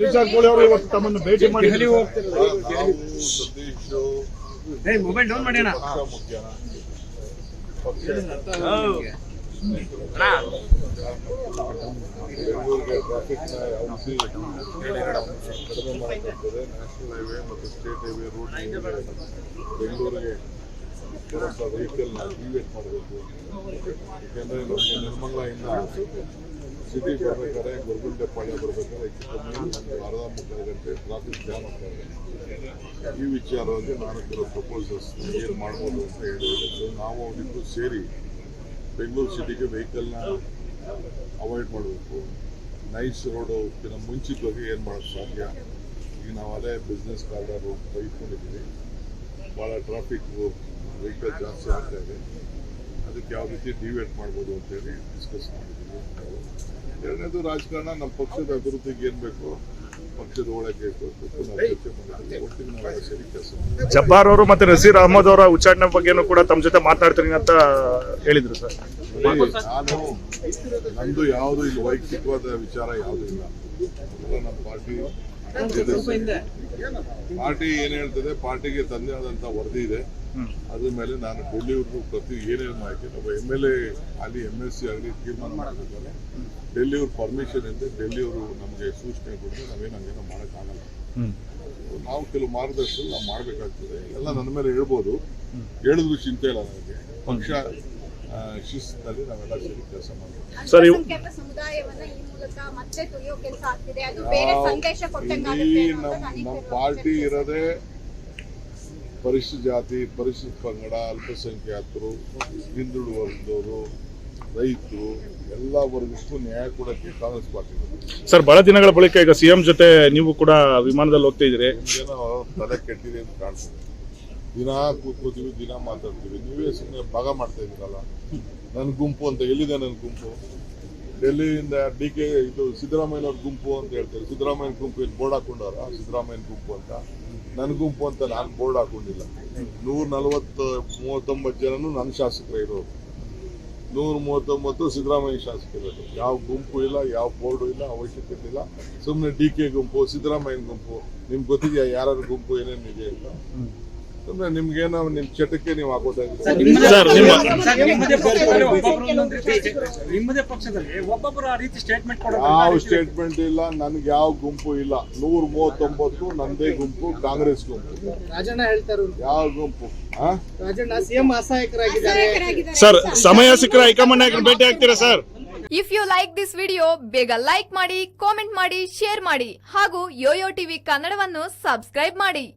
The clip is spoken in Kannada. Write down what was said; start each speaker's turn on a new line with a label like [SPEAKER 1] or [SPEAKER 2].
[SPEAKER 1] ಸತೀಶ್ ಜಾರಕಿಹೊಳಿ ಅವರು ಇವತ್ತು ತಮ್ಮನ್ನು ಭೇಟಿ ಮಾಡಿ
[SPEAKER 2] ಮೊಬೈಲ್ ಡೌನ್ ಮಾಡಿ
[SPEAKER 3] ಬೆಂಗಳೂರಿಗೆ ಟ್ರಾಫಿಕ್ ನ ಔಷಧಿ ಕಡಿಮೆ ಮಾಡಬೇಕಾಗ್ತದೆ. ನ್ಯಾಷನಲ್ ಹೈವೇ ಮತ್ತು ಸ್ಟೇಟ್ ಹೈವೇ ರೂಟ್ ಬೆಂಗಳೂರಿಗೆ ಬರೋ ವೆಹಿಕಲ್ ನ ಡಿವೇಟ್ ಮಾಡಬೇಕು. ಯಾಕೆಂದ್ರೆ ನಮಗೆ ನಿರ್ಮಂಗಲದಿಂದ ಸಿಟಿ ಬರಬೇಕಾದ್ರೆ ಗೊರಗುಂಟೆಪಾಳ್ಯ ಬರಬೇಕಾದ್ರೆ ನಮಗೆ ಅರ್ಧ ಮುಕ್ಕಾಲು ಗಂಟೆ ಟ್ರಾಫಿಕ್ ಜಾಮ್ ಆಗ್ತದೆ. ಈ ವಿಚಾರವಾಗಿ ನಾನು ಕೆಲವು ಪ್ರಪೋಸಲ್ಸ್ ಏನು ಮಾಡ್ಬೋದು ಅಂತ ಹೇಳಿದ್ರು. ನಾವು ಅವರಿಬ್ಬರು ಸೇರಿ ಬೆಂಗಳೂರು ಸಿಟಿಗೆ ವೆಹಿಕಲ್ನ ಅವಾಯ್ಡ್ ಮಾಡಬೇಕು. ನೈಸ್ ರೋಡ್ಕಿಂತ ಮುಂಚಿತವಾಗಿ ಏನು ಮಾಡೋಕ್ಕೆ ಸಾಧ್ಯ. ಈಗ ನಾವು ಅದೇ ಬಿಸ್ನೆಸ್ ಕಾರ್ಡರ್ ರೋಡ್ ತೆಗೆದುಕೊಂಡಿದ್ದೀವಿ. ಭಾಳ ಟ್ರಾಫಿಕ್ ವೆಹಿಕಲ್ ಜಾಸ್ತಿ ಆಗ್ತಾ ಇದೆ. ಅದಕ್ಕೆ ಯಾವ ರೀತಿ ಡಿವೇಟ್ ಮಾಡ್ಬೋದು ಅಂತೇಳಿ ಡಿಸ್ಕಸ್ ಮಾಡಿದ್ದೀವಿ. ಎರಡನೇದು ರಾಜಕಾರಣ, ನಮ್ಮ ಪಕ್ಷದ ಅಭಿವೃದ್ಧಿಗೆ ಏನು ಬೇಕು, ಪಕ್ಷದ ಒಳಗೆ ಚರ್ಚೆ ಮಾಡಿದ್ದೀವಿ. ಒಟ್ಟಿಗೆ ನಾವು ಸೇರಿ ಕೆಲಸ.
[SPEAKER 1] ಜಬ್ಬಾರ್ ಅವರು ಮತ್ತೆ ನಸೀರ್ ಅಹಮದ್ ಅವರ ಉಚ್ಚಾಟನೆ ಬಗ್ಗೆನೂ ಕೂಡ ತಮ್ಮ ಜೊತೆ ಮಾತನಾಡ್ತೀನಿ ಅಂತ ಹೇಳಿದ್ರು ಸರ್.
[SPEAKER 3] ನಾನು ನಂದು ಯಾವುದು ಇಲ್ಲಿ ವೈಯಕ್ತಿಕವಾದ ವಿಚಾರ ಯಾವುದೂ ಇಲ್ಲ. ನಮ್ಮ ಪಾರ್ಟಿ ಏನ್ ಹೇಳ್ತದೆ, ಪಾರ್ಟಿಗೆ ತಂದೆ ಆದಂತ ವರದಿ ಇದೆ. ಅದ್ರ ಮೇಲೆ ನಾನು ಡೆಲ್ಲಿಯವ್ರಿಗೂ ಪ್ರತಿ ಏನೇನು ಮಾಹಿತಿ ಒಬ್ಬ MLA ಅಲ್ಲಿ MLC ಆಗಲಿ ತೀರ್ಮಾನ ಮಾಡಬೇಕಾದ್ರೆ ಡೆಲ್ಲಿಯವ್ರ ಪರ್ಮಿಷನ್ ಇದೆ. ಡೆಲ್ಲಿಯವರು ನಮಗೆ ಸೂಚನೆ ಕೊಟ್ಟರೆ ನಾವೇನು ಹಂಗೇನೋ ಮಾಡೋಕ್ಕಾಗಲ್ಲ. ನಾವು ಕೆಲವು ಮಾರ್ಗದರ್ಶನ ನಾವು ಮಾಡಬೇಕಾಗ್ತದೆ. ಎಲ್ಲ ನನ್ನ ಮೇಲೆ ಹೇಳ್ಬೋದು, ಹೇಳಿದ್ರು ಚಿಂತೆ ಇಲ್ಲ ನನಗೆ. ಪಕ್ಷ ಶಿಸ್ತಿನಲ್ಲಿ ನಾವೆಲ್ಲ ಸೇರಿ ಕೆಲಸ ಮಾಡ್ತೀವಿ. ನಮ್ಮ ಪಾರ್ಟಿ ಇರೋದೇ ಪರಿಶಿಷ್ಟ ಜಾತಿ, ಪರಿಶಿಷ್ಟ ಪಂಗಡ, ಅಲ್ಪಸಂಖ್ಯಾತರು, ಹಿಂದುಳಿದ ವರ್ಗದವರು, ರೈತರು, ಎಲ್ಲ ವರ್ಗಕ್ಕೂ ನ್ಯಾಯ ಕೊಡಕ್ಕೆ ಕಾಂಗ್ರೆಸ್ ಪಾರ್ಟಿ.
[SPEAKER 1] ಸರ್, ಬಹಳ ದಿನಗಳ ಬಳಿಕ ಈಗ CM ಜೊತೆ ನೀವು ಕೂಡ ವಿಮಾನದಲ್ಲಿ ಹೋಗ್ತಾ ಇದ್ದೀರಿ.
[SPEAKER 3] ಏನೋ ತಲೆ ಕೆಟ್ಟಿದೆ ಅಂತ ಕಾಣ್ತದೆ. ದಿನ ಕೂತ್ಕೋತೀವಿ, ದಿನ ಮಾತಾಡ್ತೀವಿ. ನೀವೇ ಸುಮ್ಮನೆ ಭಾಗ ಮಾಡ್ತಾ ಇದ್ದೀರಲ್ಲ. ನನ್ನ ಗುಂಪು ಅಂತ ಎಲ್ಲಿದೆ? ನನ್ನ ಗುಂಪು ಡೆಲ್ಲಿಯಿಂದ DK ಇದು ಸಿದ್ದರಾಮಯ್ಯನವ್ರ ಗುಂಪು ಅಂತ ಹೇಳ್ತಾರೆ. ಸಿದ್ದರಾಮಯ್ಯನ ಗುಂಪು ಇಲ್ಲಿ ಬೋರ್ಡ್ ಹಾಕೊಂಡಾರ, ಸಿದ್ದರಾಮಯ್ಯನ ಗುಂಪು ಅಂತ. ನನ್ನ ಗುಂಪು ಅಂತ ನಾನು ಬೋರ್ಡ್ ಹಾಕೊಂಡಿಲ್ಲ. 139 ಜನನು ನನ್ನ ಶಾಸಕರೇ ಇರೋರು. 139 ಸಿದ್ದರಾಮಯ್ಯ ಶಾಸಕರು. ಯಾವ ಗುಂಪು ಇಲ್ಲ, ಯಾವ ಬೋರ್ಡು ಇಲ್ಲ, ಅವಶ್ಯಕತೆ ಇಲ್ಲ. ಸುಮ್ಮನೆ DK ಗುಂಪು, ಸಿದ್ದರಾಮಯ್ಯನ ಗುಂಪು. ನಿಮ್ಗೆ ಗೊತ್ತಿದೆಯಾ ಯಾರ ಗುಂಪು ಏನೇನು ಇದೆ ಅಂತ? ಸುಮ್ಮನೆ ನಿಮ್ಗೇನೋ ನಿಮ್ ಚಟಕ್ಕೆ ನೀವು ಹಾಕೋದಾಗಿದೆ. ಯಾವ ಸ್ಟೇಟ್ಮೆಂಟ್ ಇಲ್ಲ, ನನ್ಗೆ ಯಾವ ಗುಂಪು ಇಲ್ಲ. 139 ನಂದೇ ಗುಂಪು, ಕಾಂಗ್ರೆಸ್ ಗುಂಪು. ಯಾವ ಗುಂಪು?
[SPEAKER 1] ಸರ್, ಸಮಯ ಸಿಕ್ಕರೆ ಹೈಕಮಾಂಡ್ ನಾಯಕರು ಭೇಟಿ ಆಗ್ತೀರಾ sir?
[SPEAKER 4] If you like this video, ಬೇಗ ಲೈಕ್ ಮಾಡಿ, ಕಾಮೆಂಟ್ ಮಾಡಿ, ಶೇರ್ ಮಾಡಿ ಹಾಗೂ ಯೋಯೋ ಟಿವಿ ಕನ್ನಡವನ್ನು ಸಬ್ಸ್ಕ್ರೈಬ್ ಮಾಡಿ.